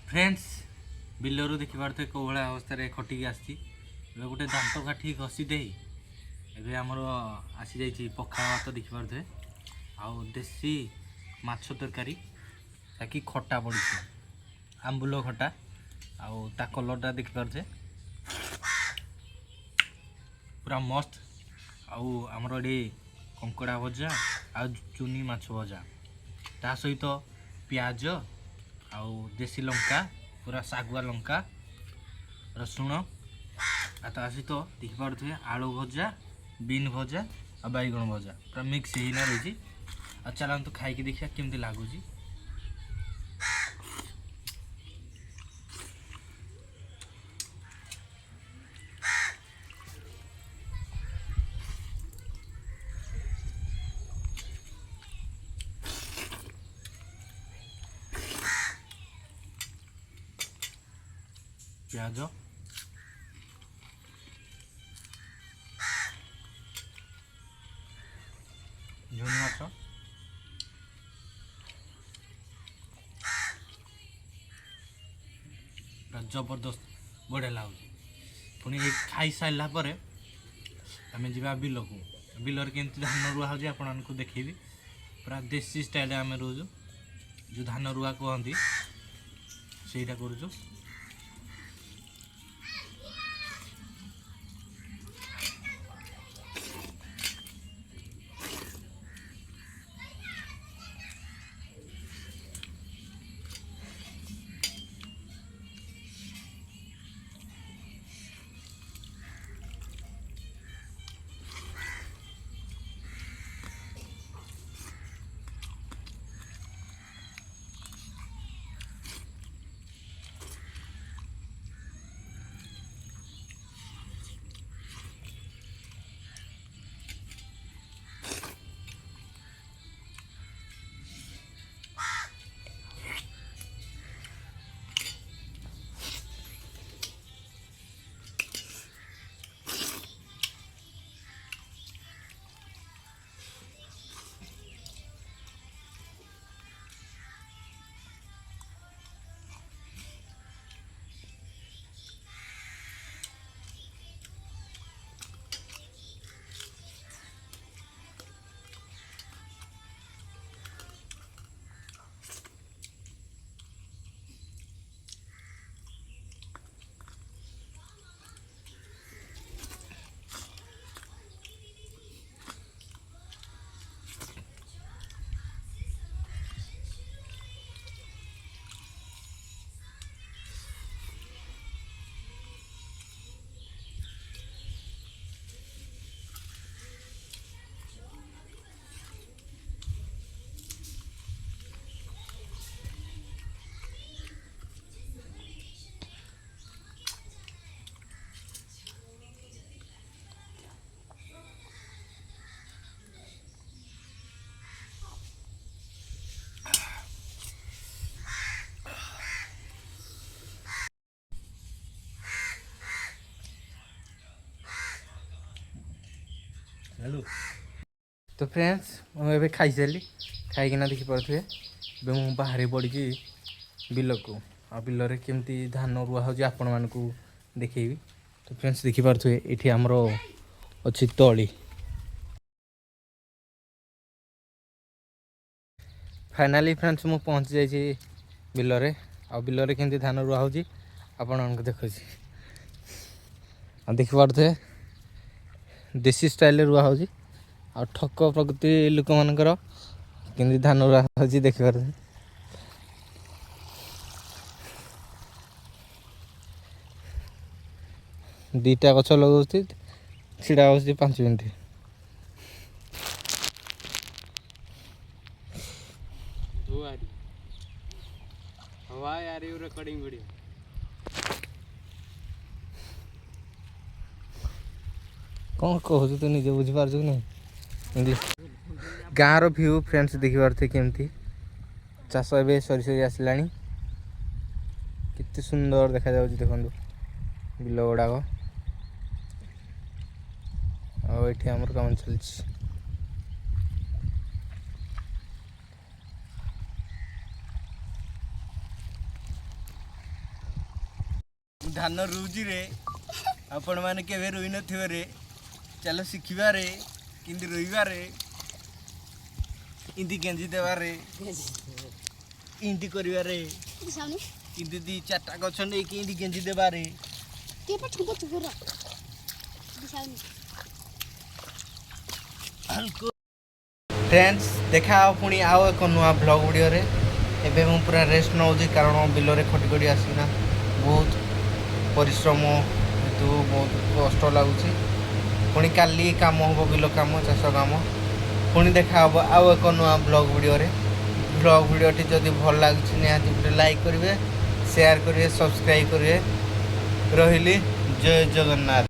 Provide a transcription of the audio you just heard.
Friends बिलरू देखिपे कौ भाया अवस्था खटिकी आसी गोटे दात काठी घसी दे एबे आमर आसी जाइए पखाल भात देखिपे आउ देसी माछ तरकारी ताकि खटा पड़ी आंबुल खटा आउ ता कलरटा देखिपे पूरा मस्त आउ आमर ये कंकड़ा भजा आ चुनी माछ भजा ता सहित पियाज आउ देसी लंका पूरा सागुआ लंका रसुण आ ता सहित देखिपे आलू भजा बीन भजा आ बैगण भजा पूरा मिक्स होना रही। आ चलतु खाई देखिए केमती लगुच। प्याज झुनी माछ जबरदस्त बढ़िया लगुच। पुणी खाई सारा पर आम जा बिल को बिलर के धान रुआ हो आपको देखेबी पूरा देसी स्टाइल आम रोजु जो धान रुआ कहती सेटा करूँ। हेलो तो फ्रेंड्स मुझे खाई सारी खाईकिना देखिपे मुझे बाहर पड़ी बिल को आ बिल केमती धान रुआ हो आपण मानक देखेबी। तो फ्रेंड्स देखिपे ये आमर अच्छी तली फाइनाली फ्रेंड्स मुझे पहुँची जाइए बिल आ बिल केमती धान रुआ हो आपण देखुची देखिपे देसी स्टाइल रुआ हो ठक प्रकृति लोक मानकर केमती धान रुआ हो देखिपे दीटा गछ लगा छिड़ा हो 5 मिनट। रिकॉर्डिंग वीडियो कौन कहू तू निजे बुझीपार नहीं गाँव व्यू फ्रेंड्स देखिपारे केमती चाष ए सरी सरी आसला केते सुंदर देखा जाउछि देखंतु बिल गुड़ाक आठी आमर काम चलछि। धान रुजी रे आपण माने केबे रुई नथिबे रे चलो शिखिबा रे किंदी रुईबा रे इंदी गेंजी देबा रे इंदी करिबा रे इंदी दी चारटा गछ नै कि इंदी गेंजी देबा रे फ्रेंड्स देखा पुणी आउ एक नुआ ब्लॉग वीडियो रे एबे मु पूरा रेस्ट नौजी कारण बिल रे खटी खटी आसीना बहुत परिश्रम हेतु बहुत कष्ट लगुच पुणी काली काम हम बिल काम चाष काम पुणी देखा हम आउ एक नुआ ब्लॉग वीडियो रे ब्लॉग वीडियो टी जदि भल लगे निहाती गोटे लाइक करेंगे शेयर करेंगे सब्सक्राइब करेंगे रही जय जगन्नाथ।